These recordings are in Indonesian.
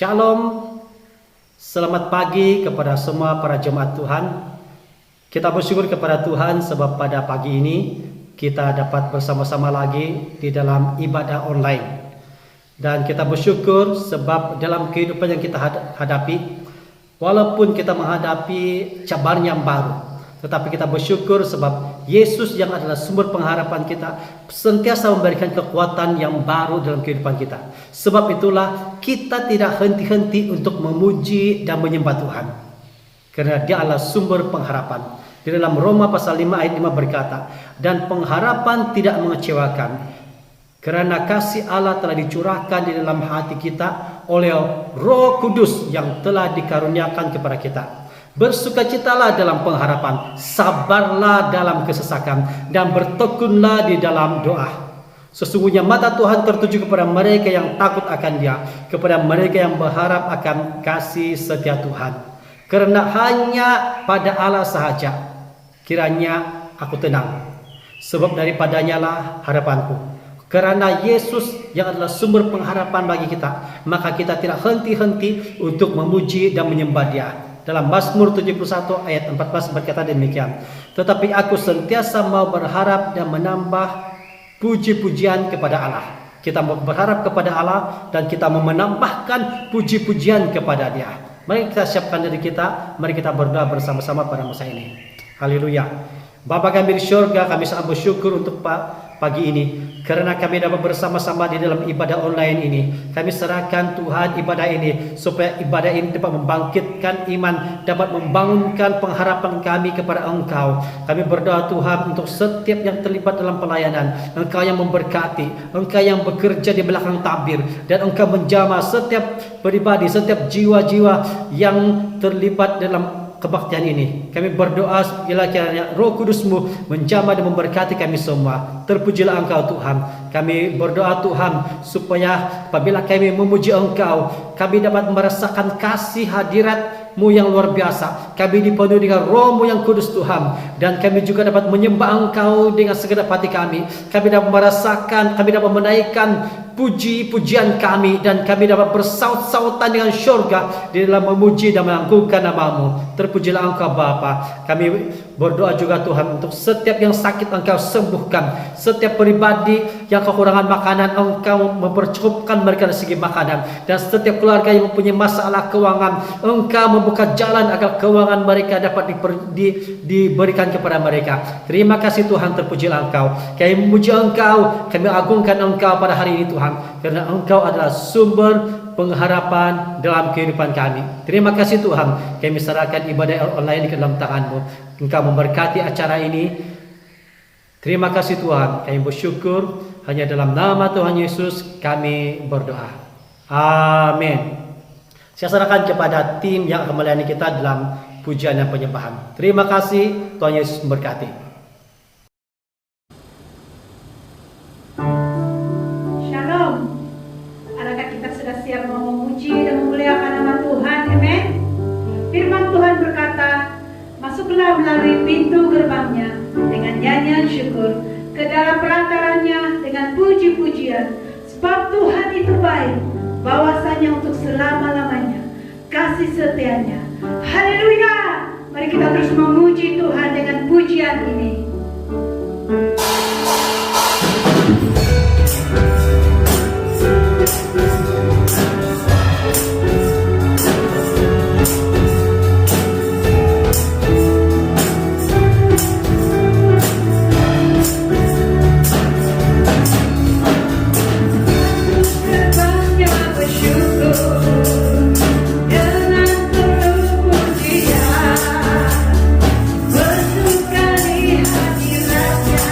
Shalom, selamat pagi kepada semua para jemaat Tuhan. Kita bersyukur kepada Tuhan sebab pada pagi ini kita dapat bersama-sama lagi di dalam ibadah online. Dan kita bersyukur sebab dalam kehidupan yang kita hadapi, walaupun kita menghadapi cabaran yang baru, tetapi kita bersyukur sebab Yesus yang adalah sumber pengharapan kita sentiasa memberikan kekuatan yang baru dalam kehidupan kita. Sebab itulah kita tidak henti-henti untuk memuji dan menyembah Tuhan, karena Dia adalah sumber pengharapan. Di dalam Roma pasal 5 ayat 5 berkata, dan pengharapan tidak mengecewakan, karena kasih Allah telah dicurahkan di dalam hati kita oleh Roh Kudus yang telah dikaruniakan kepada kita. Bersukacitalah dalam pengharapan, sabarlah dalam kesesakan, dan bertekunlah di dalam doa. Sesungguhnya mata Tuhan tertuju kepada mereka yang takut akan Dia, kepada mereka yang berharap akan kasih setia Tuhan. Karena hanya pada Allah sahaja kiranya aku tenang, sebab daripadanya lah harapanku. Karena Yesus yang adalah sumber pengharapan bagi kita, maka kita tidak henti-henti untuk memuji dan menyembah Dia. Dalam Mazmur 71 ayat 14 berkata demikian, tetapi aku sentiasa mau berharap dan menambah puji-pujian kepada Allah. Kita berharap kepada Allah dan kita mau menambahkan puji-pujian kepada Dia. Mari kita siapkan diri kita, mari kita berdoa bersama-sama pada masa ini. Haleluya. Bapa kami di surga, kami sangat bersyukur untuk pagi ini, karena kami dapat bersama-sama di dalam ibadah online ini. Kami serahkan Tuhan ibadah ini, supaya ibadah ini dapat membangkitkan iman, dapat membangunkan pengharapan kami kepada Engkau. Kami berdoa Tuhan untuk setiap yang terlibat dalam pelayanan, Engkau yang memberkati, Engkau yang bekerja di belakang tabir, dan Engkau menjamah setiap pribadi, setiap jiwa-jiwa yang terlibat dalam kebaktian ini. Kami berdoa bila kiranya Roh Kudus-Mu menjamah dan memberkati kami semua. Terpujilah Engkau Tuhan. Kami berdoa Tuhan supaya apabila kami memuji Engkau, kami dapat merasakan kasih hadirat-Mu yang luar biasa. Kami dipenuhi dengan Roh-Mu yang kudus Tuhan, dan kami juga dapat menyembah Engkau dengan segenap hati kami. Kami dapat merasakan, kami dapat menaikkan puji-pujian kami, dan kami dapat bersaut-sautan dengan syurga di dalam memuji dan mengagungkan nama-Mu. Terpujilah Engkau Bapa. Kami berdoa juga Tuhan untuk setiap yang sakit Engkau sembuhkan, setiap pribadi yang kekurangan makanan Engkau mempercukupkan mereka dari segi makanan, dan setiap keluarga yang mempunyai masalah keuangan Engkau membuka jalan agar keuangan mereka dapat diberikan kepada mereka. Terima kasih Tuhan, terpujilah Engkau. Kami memuji Engkau, kami agungkan Engkau pada hari ini Tuhan, karena Engkau adalah sumber pengharapan dalam kehidupan kami. Terima kasih Tuhan, kami serahkan ibadah online ke dalam tangan-Mu. Engkau memberkati acara ini. Terima kasih Tuhan, kami bersyukur. Hanya dalam nama Tuhan Yesus kami berdoa. Amin. Saya serahkan kepada tim yang akan melayani kita dalam pujian dan penyembahan. Terima kasih, Tuhan Yesus memberkati. Shalom. Adakah kita sudah siap mau memuji dan memuliakan nama Tuhan? Amin. Firman Tuhan berkata, masuklah melalui pintu gerbangnya dengan nyanyian syukur, ke dalam perantaranya dengan puji-pujian. Sebab Tuhan itu baik, bahwasanya untuk selama-lamanya kasih setianya. Haleluya. Mari kita terus memuji Tuhan dengan pujian ini. Bersuka di hadiratnya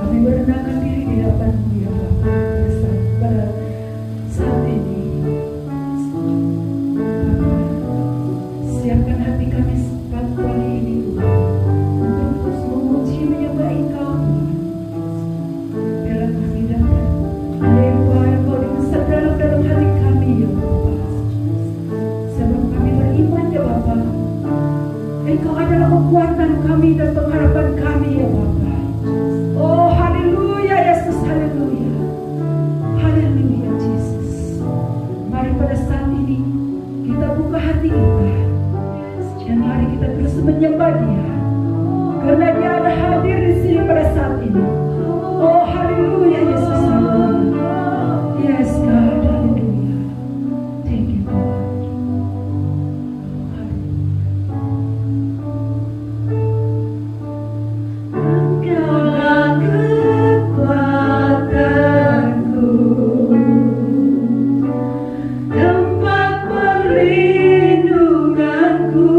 Kami merendahkan diri di hadapan-Mu ya Bapa. Pada saat ini, Bapa, siapkan hati kami pada pagi ini Tuhan, untuk terus memuji menyembah Engkau Tuhan. Biarlah kami dapat menyembah Engkau dengan sedalam-dalam hati kami ya Bapa. Sebab kami beriman ya Bapa, Engkau adalah kekuatan kami dan pengharapan kami ya Bapa. Oh haleluya Yesus, haleluya. Haleluya Yesus. Mari pada saat ini kita buka hati kita. Dan mari kita terus menyembah Dia. Karena Dia ada hadir di sini pada saat ini. Oh haleluya Yesus, haleluya. Yes God, haleluya. Thank you God. Engkaulah kekuatanku, tempat perlindunganku.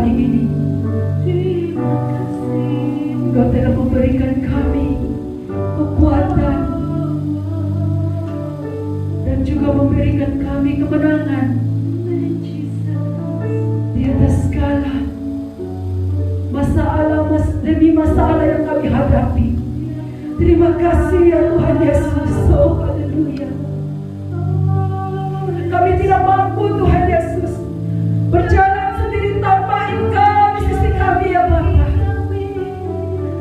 pagi ini. Engkau telah memberikan kami kekuatan dan juga memberikan kami kemenangan di atas segala demi masalah yang kami hadapi. Terima kasih ya Tuhan Yesus. Oh haleluya. Kami tidak mampu Tuhan Yesus berjalan sendiri tanpa Engkau di sisi kami ya Bapa.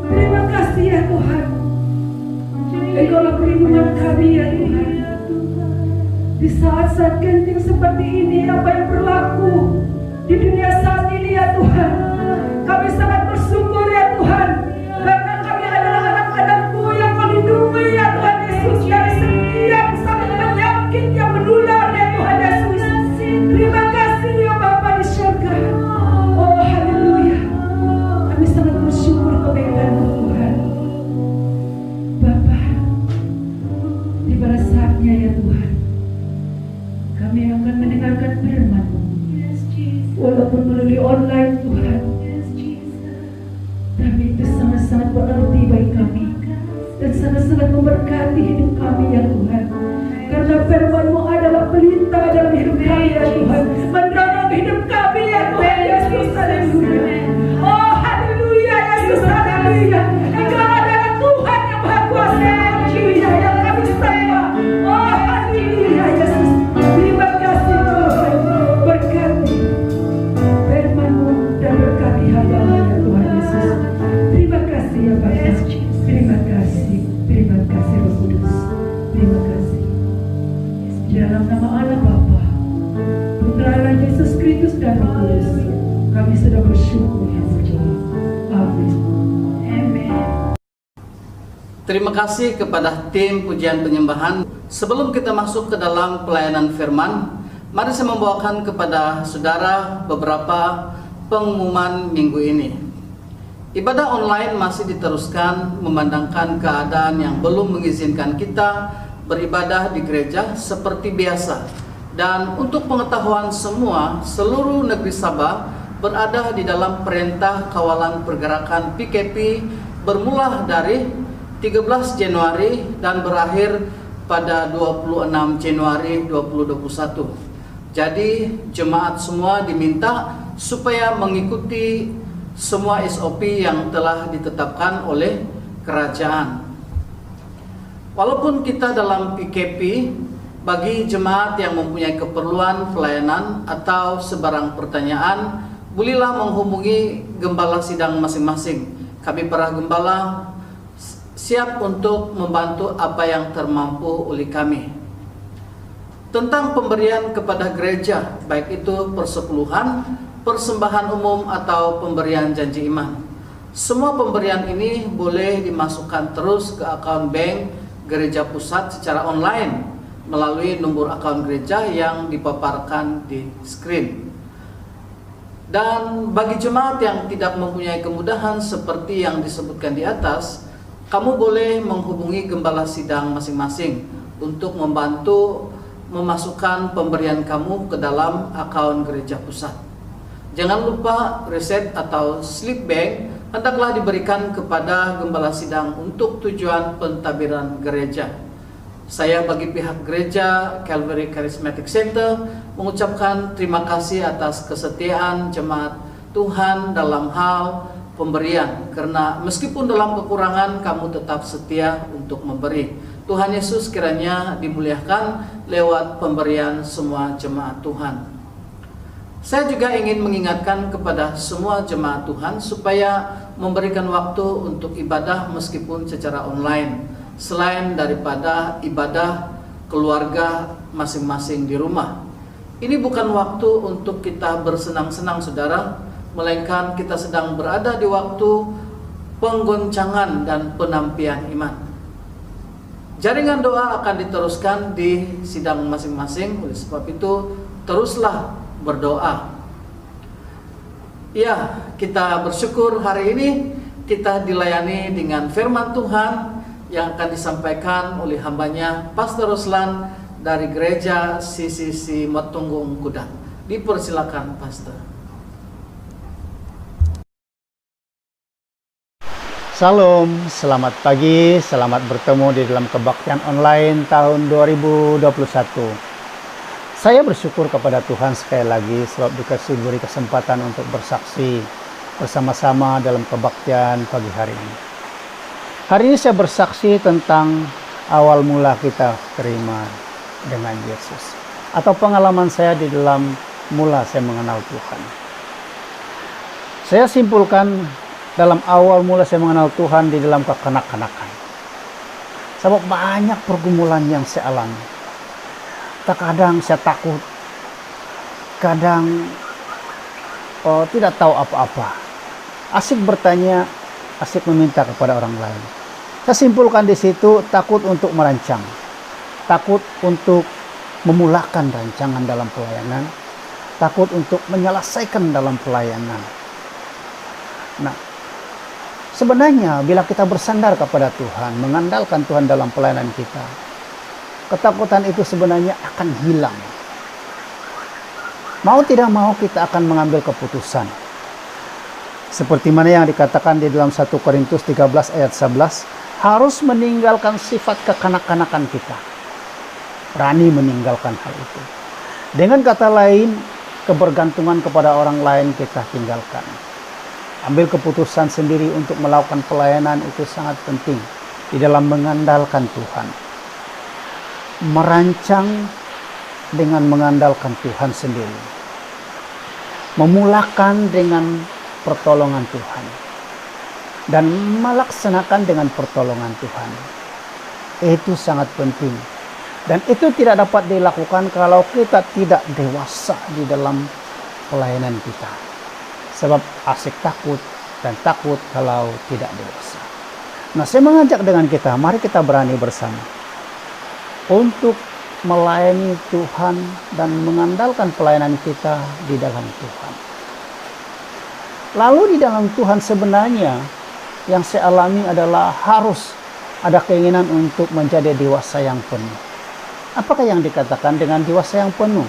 Terima kasih ya Tuhan. Engkaulah perlindungan kami ya Tuhan. Di saat-saat genting seperti ini, apa yang berlaku di dunia saat ini ya Tuhan, kami sangat bersyukur ya Tuhan, karena kami adalah anak-anak-Mu yang melindungi ya Tuhan Yesus dari setiap sakit penyakit yang menular ya Tuhan Yesus. Terima kasih ya Bapa di surga. Oh haleluya. Kami sangat bersyukur kebaikan-Mu Tuhan. Bapa, tiba saatnya ya Tuhan, kami akan mendengarkan firman-Mu. Walaupun melalui online Tuhan, tapi itu sangat-sangat berarti bagi kami dan sangat-sangat memberkati hidup kami ya Tuhan. Karena firman-Mu adalah pelita dalam hidup kami ya Tuhan, menerang hidup kami ya Tuhan Yesus. Haleluya. Oh haleluya Yesus, haleluya. Engkau adalah Tuhan yang Maha Kuasa. Haleluya yang kami sembah. Oh haleluya Yesus. Terima kasih Tuhan. Berkati firman-Mu dan berkati hamba-Mu ya Tuhan Yesus. Terima kasih ya Bapa. Terima kasih. Terima kasih Roh Kudus. Terima kasih. Di dalam nama Allah Bapa, Putra Allah Yesus Kristus dan Roh Kudus, kami sudah bersyukur ya Allah. Amin. Amin. Terima kasih kepada tim pujian penyembahan. Sebelum kita masuk ke dalam pelayanan firman, mari saya membawakan kepada saudara beberapa pengumuman minggu ini. Ibadah online masih diteruskan memandangkan keadaan yang belum mengizinkan kita beribadah di gereja seperti biasa. Dan untuk pengetahuan semua, seluruh negeri Sabah berada di dalam perintah kawalan pergerakan PKP bermula dari 13 Januari dan berakhir pada 26 Januari 2021. Jadi jemaat semua diminta supaya mengikuti semua SOP yang telah ditetapkan oleh kerajaan. Walaupun kita dalam PKP, bagi jemaat yang mempunyai keperluan pelayanan atau sebarang pertanyaan, bolehlah menghubungi gembala sidang masing-masing. Kami para gembala siap untuk membantu apa yang termampu oleh kami. Tentang pemberian kepada gereja, baik itu persepuluhan, persembahan umum atau pemberian janji iman. Semua pemberian ini boleh dimasukkan terus ke akun bank gereja pusat secara online melalui nomor akun gereja yang dipaparkan di screen. Dan bagi jemaat yang tidak mempunyai kemudahan seperti yang disebutkan di atas, kamu boleh menghubungi gembala sidang masing-masing untuk membantu memasukkan pemberian kamu ke dalam akun gereja pusat. Jangan lupa reset atau slip bank hendaklah diberikan kepada gembala sidang untuk tujuan pentadbiran gereja. Saya bagi pihak gereja Calvary Charismatic Center mengucapkan terima kasih atas kesetiaan jemaat Tuhan dalam hal pemberian, karena meskipun dalam kekurangan kamu tetap setia untuk memberi. Tuhan Yesus kiranya dimuliakan lewat pemberian semua jemaat Tuhan. Saya juga ingin mengingatkan kepada semua jemaat Tuhan supaya memberikan waktu untuk ibadah meskipun secara online, selain daripada ibadah keluarga masing-masing di rumah. Ini bukan waktu untuk kita bersenang-senang saudara, melainkan kita sedang berada di waktu penggoncangan dan penampian iman. Jaringan doa akan diteruskan di sidang masing-masing, oleh sebab itu teruslah berdoa. Ya, kita bersyukur hari ini kita dilayani dengan firman Tuhan yang akan disampaikan oleh hambanya Pastor Ruslan dari gereja CCC Matunggung Kuda. Dipersilakan Pastor. Salam, selamat pagi, selamat bertemu di dalam kebaktian online tahun 2021. Saya bersyukur kepada Tuhan sekali lagi sebab diberi kesempatan untuk bersaksi bersama-sama dalam kebaktian pagi hari ini. Hari ini saya bersaksi tentang awal mula kita terima dengan Yesus, atau pengalaman saya di dalam mula saya mengenal Tuhan. Saya simpulkan dalam awal mula saya mengenal Tuhan di dalam kekanak-kanakan. Sebab banyak pergumulan yang saya alami. Terkadang saya takut, kadang tidak tahu apa-apa. Asik bertanya, asik meminta kepada orang lain. Saya simpulkan di situ takut untuk merancang, takut untuk memulakan rancangan dalam pelayanan, takut untuk menyelesaikan dalam pelayanan. Nah, sebenarnya bila kita bersandar kepada Tuhan, mengandalkan Tuhan dalam pelayanan kita, ketakutan itu sebenarnya akan hilang. Mau tidak mau kita akan mengambil keputusan. Seperti mana yang dikatakan di dalam 1 Korintus 13 ayat 11, harus meninggalkan sifat kekanak-kanakan kita. Berani meninggalkan hal itu. Dengan kata lain, kebergantungan kepada orang lain kita tinggalkan. Ambil keputusan sendiri untuk melakukan pelayanan itu sangat penting di dalam mengandalkan Tuhan. Merancang dengan mengandalkan Tuhan sendiri. Memulakan dengan pertolongan Tuhan. Dan melaksanakan dengan pertolongan Tuhan. Itu sangat penting. Dan itu tidak dapat dilakukan kalau kita tidak dewasa di dalam pelayanan kita. Sebab asik takut dan takut kalau tidak dewasa. Nah, saya mengajak dengan kita, mari kita berani bersama untuk melayani Tuhan dan mengandalkan pelayanan kita di dalam Tuhan. Lalu di dalam Tuhan sebenarnya yang saya alami adalah harus ada keinginan untuk menjadi dewasa yang penuh. Apakah yang dikatakan dengan dewasa yang penuh?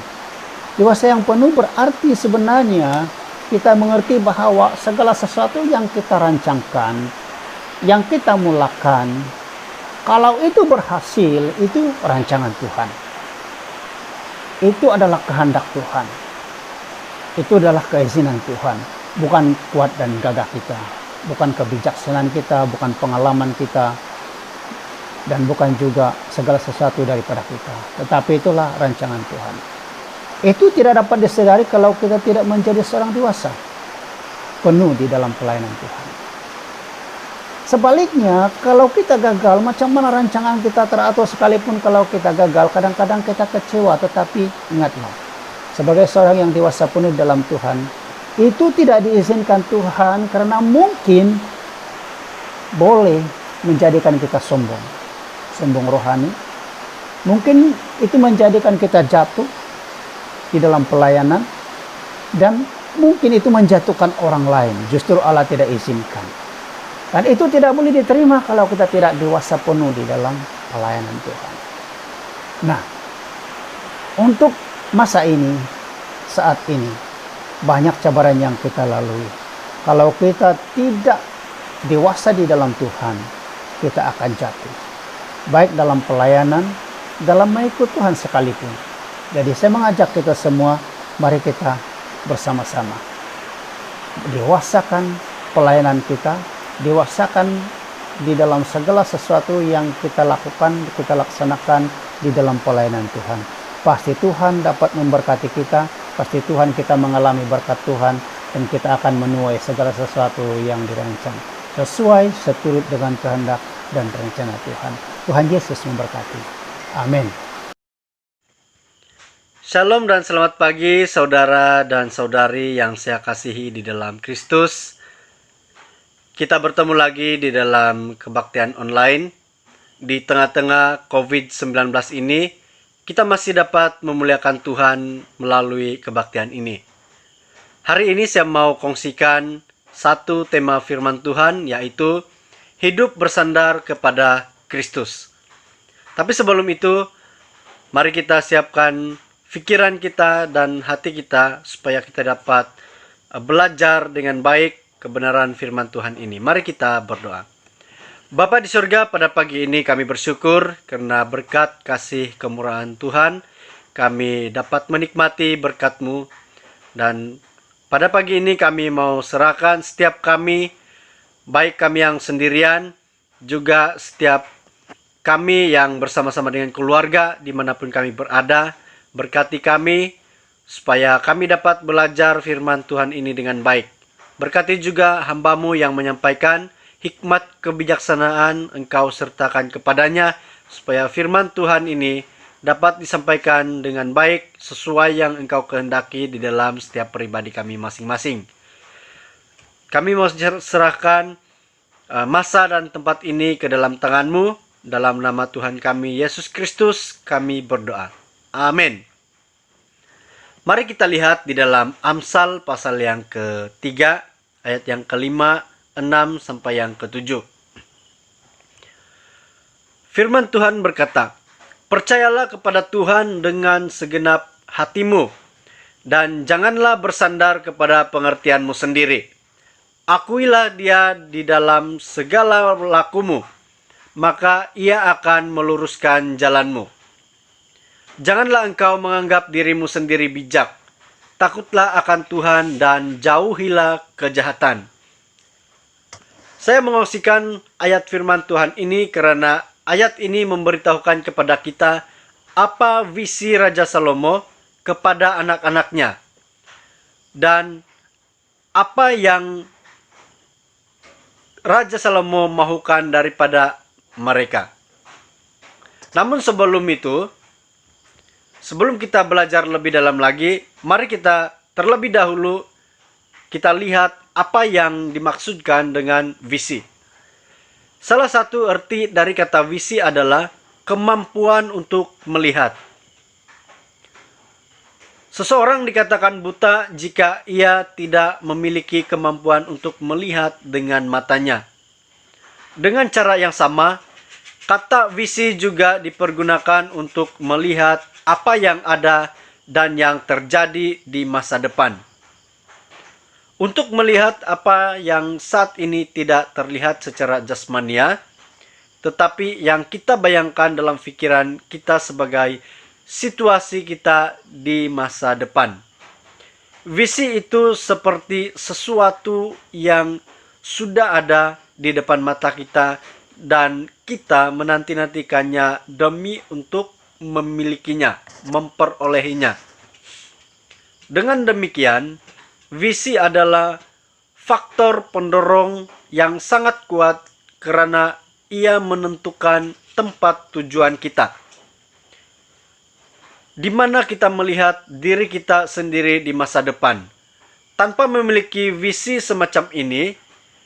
Dewasa yang penuh berarti sebenarnya kita mengerti bahwa segala sesuatu yang kita rancangkan, yang kita mulakan, kalau itu berhasil, itu rancangan Tuhan. Itu adalah kehendak Tuhan. Itu adalah keizinan Tuhan. Bukan kuat dan gagah kita. Bukan kebijaksanaan kita, bukan pengalaman kita. Dan bukan juga segala sesuatu daripada kita. Tetapi itulah rancangan Tuhan. Itu tidak dapat disadari kalau kita tidak menjadi seorang dewasa penuh di dalam pelayanan Tuhan. Sebaliknya, kalau kita gagal, macam mana rancangan kita teratur sekalipun kalau kita gagal, kadang-kadang kita kecewa. Tetapi ingatlah, sebagai seorang yang dewasa penuh dalam Tuhan, itu tidak diizinkan Tuhan karena mungkin boleh menjadikan kita sombong. Sombong rohani. Mungkin itu menjadikan kita jatuh di dalam pelayanan, dan mungkin itu menjatuhkan orang lain. Justru Allah tidak izinkan. Dan itu tidak boleh diterima kalau kita tidak dewasa penuh di dalam pelayanan Tuhan. Nah, untuk masa ini, saat ini, banyak cabaran yang kita lalui. Kalau kita tidak dewasa di dalam Tuhan, kita akan jatuh. Baik dalam pelayanan, dalam mengikut Tuhan sekalipun. Jadi saya mengajak kita semua, mari kita bersama-sama dewasakan pelayanan kita, dewasakan di dalam segala sesuatu yang kita lakukan, kita laksanakan di dalam pelayanan Tuhan. Pasti Tuhan dapat memberkati kita, pasti Tuhan kita mengalami berkat Tuhan, dan kita akan menuai segala sesuatu yang dirancang sesuai seturut dengan kehendak dan rencana Tuhan. Tuhan Yesus memberkati. Amin. Shalom dan selamat pagi saudara dan saudari yang saya kasihi di dalam Kristus. Kita bertemu lagi di dalam kebaktian online. Di tengah-tengah COVID-19 ini, kita masih dapat memuliakan Tuhan melalui kebaktian ini. Hari ini saya mau kongsikan satu tema firman Tuhan, yaitu hidup bersandar kepada Kristus. Tapi sebelum itu, mari kita siapkan pikiran kita dan hati kita supaya kita dapat belajar dengan baik kebenaran firman Tuhan ini. Mari kita berdoa. Bapa di surga, pada pagi ini kami bersyukur karena berkat kasih kemurahan Tuhan kami dapat menikmati berkat-Mu. Dan pada pagi ini kami mau serahkan setiap kami, baik kami yang sendirian, juga setiap kami yang bersama-sama dengan keluarga dimanapun kami berada. Berkati kami supaya kami dapat belajar firman Tuhan ini dengan baik. Berkati juga hamba-Mu yang menyampaikan, hikmat kebijaksanaan Engkau sertakan kepadanya, supaya firman Tuhan ini dapat disampaikan dengan baik sesuai yang Engkau kehendaki di dalam setiap pribadi kami masing-masing. Kami mau serahkan masa dan tempat ini ke dalam tangan-Mu. Dalam nama Tuhan kami Yesus Kristus kami berdoa. Amin. Mari kita lihat di dalam Amsal pasal yang ketiga, ayat yang kelima, 6 sampai yang ke-7. Firman Tuhan berkata, "Percayalah kepada Tuhan dengan segenap hatimu, dan janganlah bersandar kepada pengertianmu sendiri. Akuilah Dia di dalam segala lakumu, maka Ia akan meluruskan jalanmu. Janganlah engkau menganggap dirimu sendiri bijak. Takutlah akan Tuhan dan jauhilah kejahatan." Saya mengongsikan ayat firman Tuhan ini karena ayat ini memberitahukan kepada kita apa visi Raja Salomo kepada anak-anaknya dan apa yang Raja Salomo mahukan daripada mereka. Namun sebelum itu, sebelum kita belajar lebih dalam lagi, mari kita terlebih dahulu kita lihat apa yang dimaksudkan dengan visi. Salah satu arti dari kata visi adalah kemampuan untuk melihat. Seseorang dikatakan buta jika ia tidak memiliki kemampuan untuk melihat dengan matanya. Dengan cara yang sama, kata visi juga dipergunakan untuk melihat apa yang ada dan yang terjadi di masa depan. Untuk melihat apa yang saat ini tidak terlihat secara jasmania, tetapi yang kita bayangkan dalam pikiran kita sebagai situasi kita di masa depan. Visi itu seperti sesuatu yang sudah ada di depan mata kita dan kita menanti-nantikannya demi untuk memilikinya, memperolehinya. Dengan demikian, visi adalah faktor pendorong yang sangat kuat karena ia menentukan tempat tujuan kita. Di mana kita melihat diri kita sendiri di masa depan. Tanpa memiliki visi semacam ini,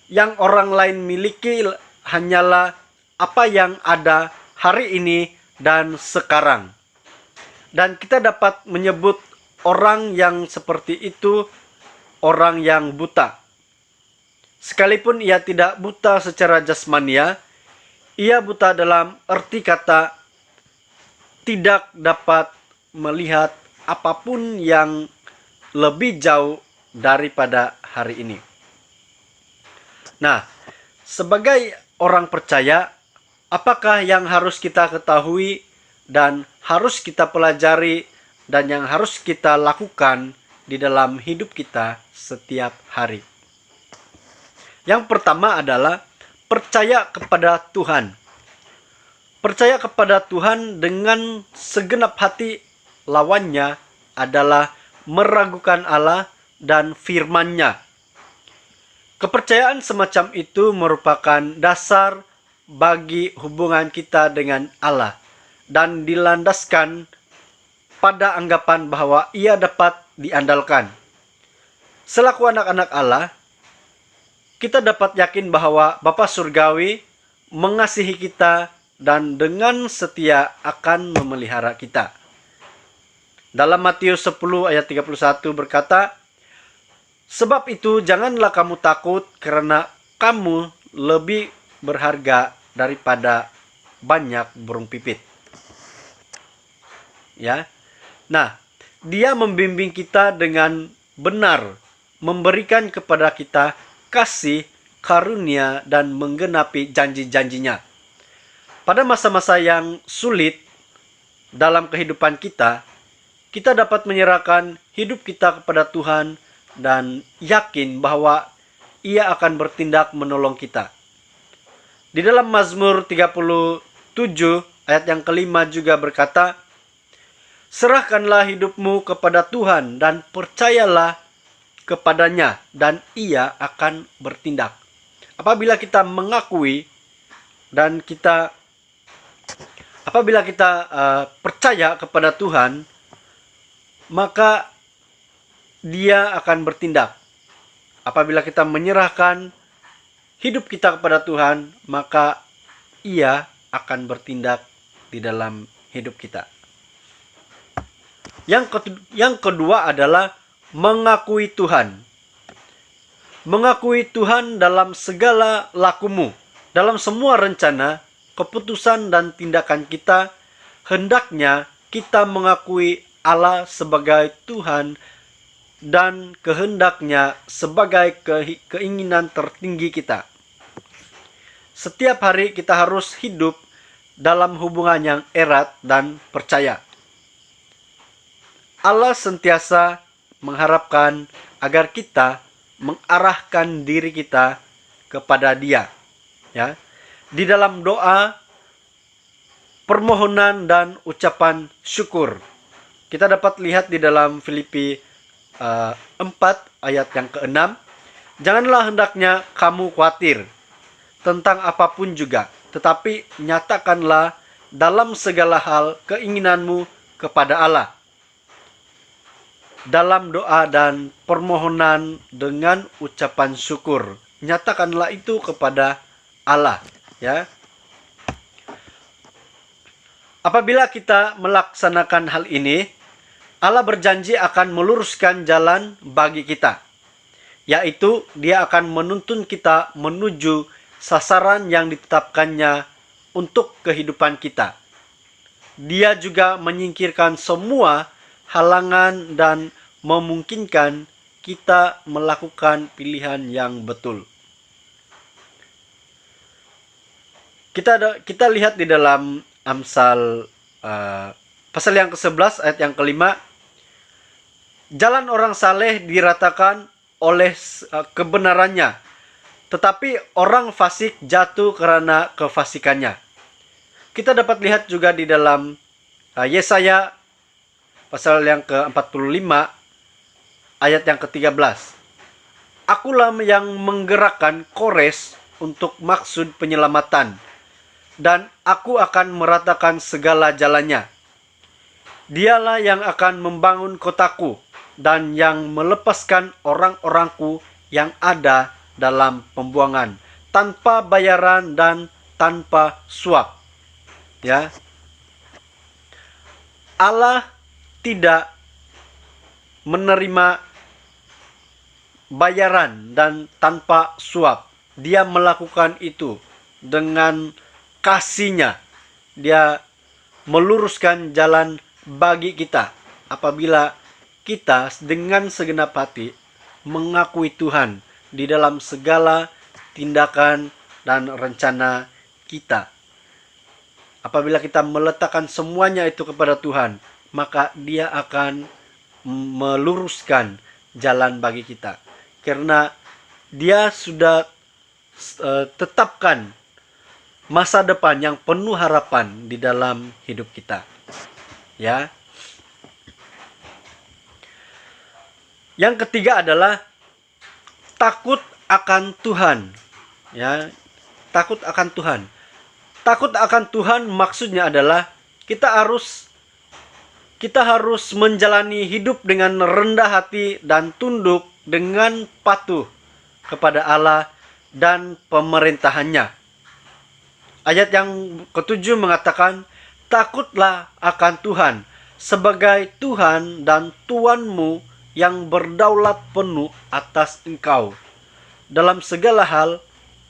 yang orang lain miliki hanyalah apa yang ada hari ini dan sekarang. Dan kita dapat menyebut orang yang seperti itu orang yang buta. Sekalipun ia tidak buta secara jasmania, ia buta dalam arti kata tidak dapat melihat apapun yang lebih jauh daripada hari ini. Nah, sebagai orang percaya, apakah yang harus kita ketahui dan harus kita pelajari dan yang harus kita lakukan di dalam hidup kita setiap hari? Yang pertama adalah percaya kepada Tuhan. Percaya kepada Tuhan dengan segenap hati, lawannya adalah meragukan Allah dan firman-Nya. Kepercayaan semacam itu merupakan dasar bagi hubungan kita dengan Allah dan dilandaskan pada anggapan bahwa ia dapat diandalkan. Selaku anak-anak Allah, kita dapat yakin bahwa Bapa Surgawi mengasihi kita dan dengan setia akan memelihara kita. Dalam Matius 10 ayat 31 berkata, "Sebab itu janganlah kamu takut karena kamu lebih berharga daripada banyak burung pipit." Ya. Nah, Dia membimbing kita dengan benar, memberikan kepada kita kasih, karunia dan menggenapi janji-janjinya. Pada masa-masa yang sulit dalam kehidupan kita, kita dapat menyerahkan hidup kita kepada Tuhan dan yakin bahwa Ia akan bertindak menolong kita. Di dalam Mazmur 37 ayat yang kelima juga berkata, serahkanlah hidupmu kepada Tuhan dan percayalah kepadanya dan Ia akan bertindak. Apabila kita mengakui dan apabila kita percaya kepada Tuhan, maka Dia akan bertindak. Apabila kita menyerahkan hidup kita kepada Tuhan, maka Ia akan bertindak di dalam hidup kita. Yang kedua adalah mengakui Tuhan. Mengakui Tuhan dalam segala lakumu, dalam semua rencana, keputusan dan tindakan kita, hendaknya kita mengakui Allah sebagai Tuhan dan kehendaknya sebagai keinginan tertinggi kita. Setiap hari kita harus hidup dalam hubungan yang erat dan percaya. Allah sentiasa mengharapkan agar kita mengarahkan diri kita kepada Dia. Ya. Di dalam doa, permohonan dan ucapan syukur. Kita dapat lihat di dalam Filipi 4 ayat yang ke-6. Janganlah hendaknya kamu khawatir tentang apapun juga, tetapi nyatakanlah dalam segala hal keinginanmu kepada Allah. Dalam doa dan permohonan dengan ucapan syukur, nyatakanlah itu kepada Allah, ya. Apabila kita melaksanakan hal ini, Allah berjanji akan meluruskan jalan bagi kita, yaitu Dia akan menuntun kita menuju sasaran yang ditetapkannya untuk kehidupan kita. Dia juga menyingkirkan semua halangan dan memungkinkan kita melakukan pilihan yang betul. Kita lihat di dalam Amsal pasal yang ke-11 ayat yang ke-5. Jalan orang saleh diratakan oleh kebenarannya, tetapi orang fasik jatuh karena kefasikannya. Kita dapat lihat juga di dalam Yesaya pasal yang ke-45 ayat yang ke-13. Akulah yang menggerakkan Kores untuk maksud penyelamatan, dan aku akan meratakan segala jalannya. Dialah yang akan membangun kotaku dan yang melepaskan orang-orangku yang ada dalam pembuangan, tanpa bayaran dan tanpa suap. Ya. Allah tidak menerima bayaran dan tanpa suap. Dia melakukan itu dengan kasih-Nya. Dia meluruskan jalan bagi kita apabila kita dengan segenap hati mengakui Tuhan di dalam segala tindakan dan rencana kita. Apabila kita meletakkan semuanya itu kepada Tuhan, maka Dia akan meluruskan jalan bagi kita. Karena Dia sudah tetapkan masa depan yang penuh harapan di dalam hidup kita. Ya. Yang ketiga adalah takut akan Tuhan. Ya, takut akan Tuhan. Takut akan Tuhan maksudnya adalah kita harus menjalani hidup dengan rendah hati dan tunduk dengan patuh kepada Allah dan pemerintahannya. Ayat yang ke-7 mengatakan, takutlah akan Tuhan sebagai Tuhan dan Tuanmu yang berdaulat penuh atas engkau. Dalam segala hal,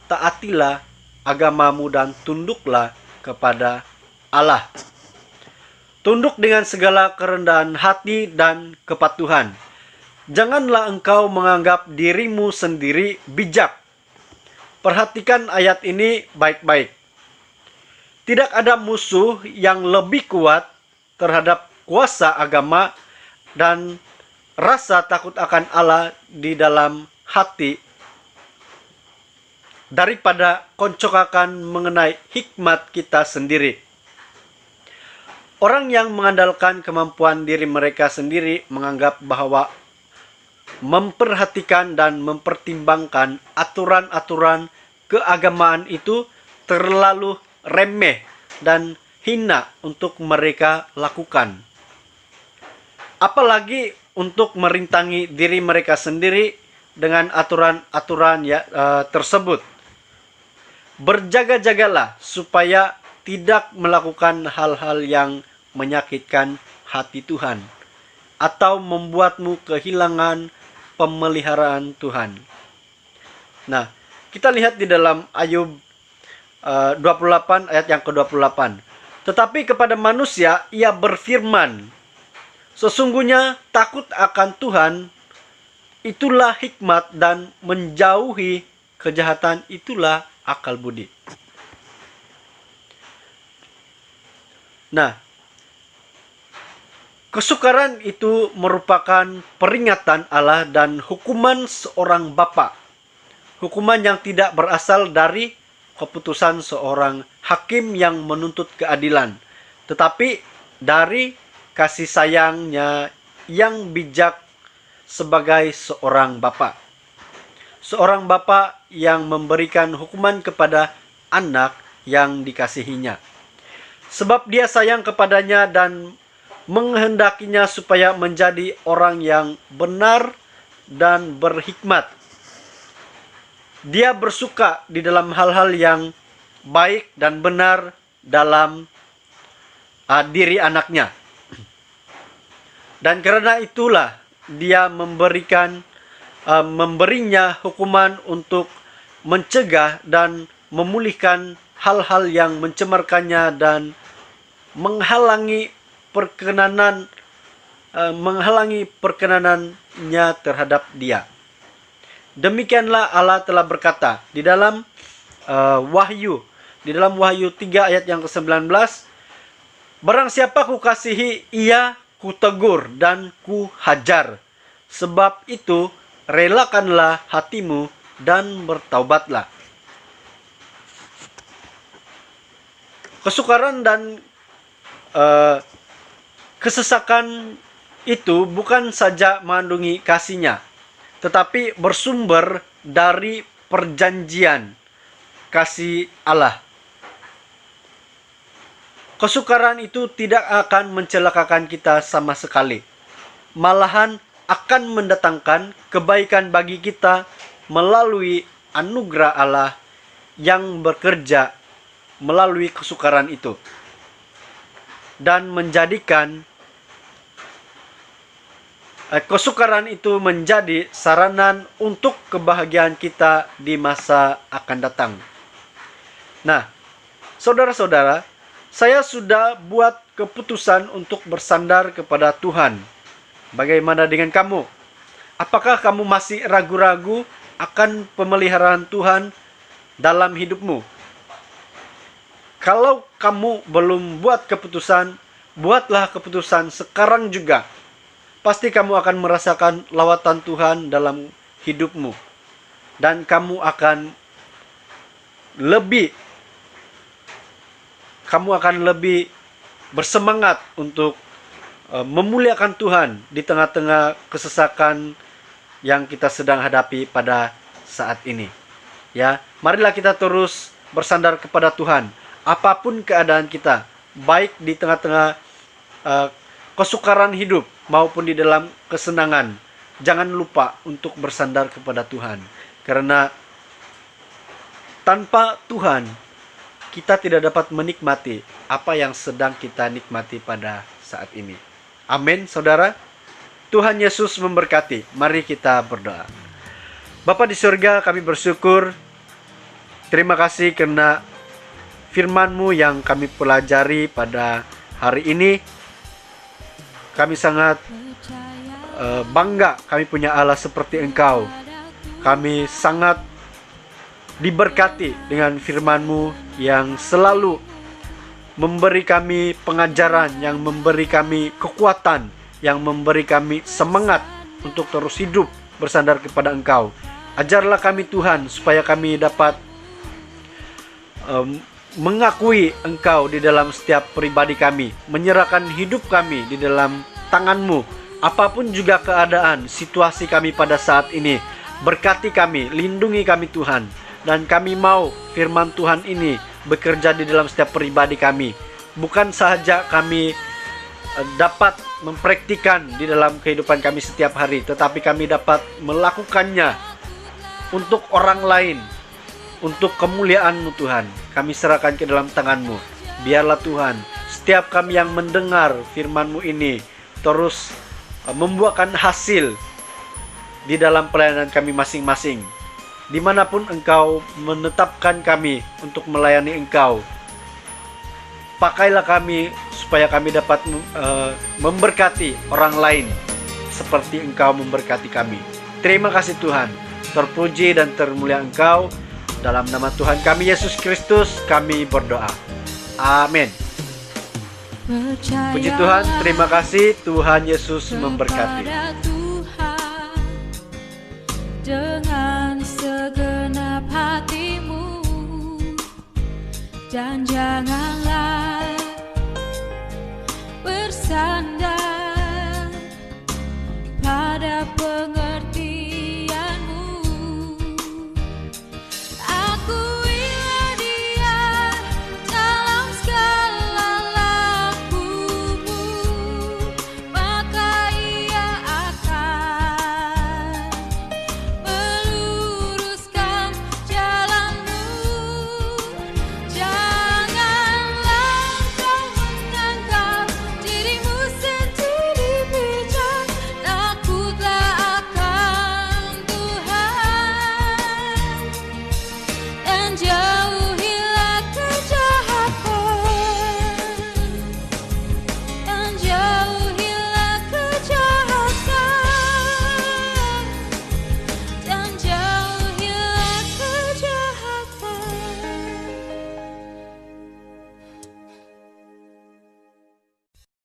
taatilah agamamu dan tunduklah kepada Allah. Tunduk dengan segala kerendahan hati dan kepatuhan. Janganlah engkau menganggap dirimu sendiri bijak. perhatikan ayat ini baik-baik. Tidak ada musuh yang lebih kuat terhadap kuasa agama dan rasa takut akan Allah di dalam hati daripada koncokakan mengenai hikmat kita sendiri. Orang yang mengandalkan kemampuan diri mereka sendiri menganggap bahwa memperhatikan dan mempertimbangkan aturan-aturan keagamaan itu terlalu remeh dan hina untuk mereka lakukan. Apalagi untuk merintangi diri mereka sendiri dengan aturan-aturan tersebut. Berjaga-jagalah supaya tidak melakukan hal-hal yang menyakitkan hati Tuhan atau membuatmu kehilangan pemeliharaan Tuhan. Nah, kita lihat di dalam Ayub 28 ayat yang ke-28. Tetapi kepada manusia ia berfirman, sesungguhnya takut akan Tuhan itulah hikmat dan menjauhi kejahatan itulah akal budi. Nah, kesukaran itu merupakan peringatan Allah dan hukuman seorang bapa. Hukuman yang tidak berasal dari keputusan seorang hakim yang menuntut keadilan, tetapi dari kasih sayangnya yang bijak sebagai seorang bapa. Seorang bapa yang memberikan hukuman kepada anak yang dikasihinya. Sebab dia sayang kepadanya dan menghendakinya supaya menjadi orang yang benar dan berhikmat. Dia bersuka di dalam hal-hal yang baik dan benar dalam diri anaknya. Dan karena itulah dia memberinya hukuman untuk mencegah dan memulihkan hal-hal yang mencemarkannya dan menghalangi perkenanannya terhadap dia. Demikianlah Allah telah berkata di dalam Wahyu 3 ayat yang ke-19, barang siapa kukasihi ia kutegur dan kuhajar, sebab itu relakanlah hatimu dan bertaubatlah. Kesukaran dan kesesakan itu bukan saja mengandungi kasihnya, tetapi bersumber dari perjanjian kasih Allah. Kesukaran itu tidak akan mencelakakan kita sama sekali. Malahan akan mendatangkan kebaikan bagi kita melalui anugerah Allah yang bekerja melalui kesukaran itu. Dan menjadikan kesukaran itu menjadi saranan untuk kebahagiaan kita di masa akan datang. Nah, saudara-saudara, saya sudah buat keputusan untuk bersandar kepada Tuhan. Bagaimana dengan kamu? Apakah kamu masih ragu-ragu akan pemeliharaan Tuhan dalam hidupmu? Kalau kamu belum buat keputusan, buatlah keputusan sekarang juga. Pasti kamu akan merasakan lawatan Tuhan dalam hidupmu. Dan kamu akan lebih bersemangat untuk memuliakan Tuhan di tengah-tengah kesesakan yang kita sedang hadapi pada saat ini. Ya, marilah kita terus bersandar kepada Tuhan. Apapun keadaan kita, baik di tengah-tengah kesukaran hidup maupun di dalam kesenangan, jangan lupa untuk bersandar kepada Tuhan. Karena tanpa Tuhan, kita tidak dapat menikmati apa yang sedang kita nikmati pada saat ini. Amin, saudara. Tuhan Yesus memberkati. Mari kita berdoa. Bapa di surga, kami bersyukur. Terima kasih karena firman-Mu yang kami pelajari pada hari ini. Kami sangat bangga kami punya Allah seperti Engkau. Kami sangat diberkati dengan firman-Mu yang selalu memberi kami pengajaran, yang memberi kami kekuatan, yang memberi kami semangat untuk terus hidup bersandar kepada Engkau. Ajarlah kami Tuhan, supaya kami dapat mengakui Engkau di dalam setiap pribadi kami, menyerahkan hidup kami di dalam tangan-Mu. Apapun juga keadaan, situasi kami pada saat ini, berkati kami, lindungi kami Tuhan. Dan kami mau firman Tuhan ini bekerja di dalam setiap pribadi kami. Bukan sahaja kami dapat mempraktikkan di dalam kehidupan kami setiap hari, tetapi kami dapat melakukannya untuk orang lain, untuk kemuliaan-Mu Tuhan. Kami serahkan ke dalam tangan-Mu. Biarlah Tuhan, setiap kami yang mendengar firman-Mu ini terus membuahkan hasil di dalam pelayanan kami masing-masing. Dimanapun Engkau menetapkan kami untuk melayani Engkau, pakailah kami supaya kami dapat memberkati orang lain seperti Engkau memberkati kami. Terima kasih Tuhan. Terpuji dan termulia Engkau. Dalam nama Tuhan kami Yesus Kristus kami berdoa. Amin. Puji Tuhan, terima kasih. Tuhan Yesus memberkati. Dengan segenap hatimu, dan janganlah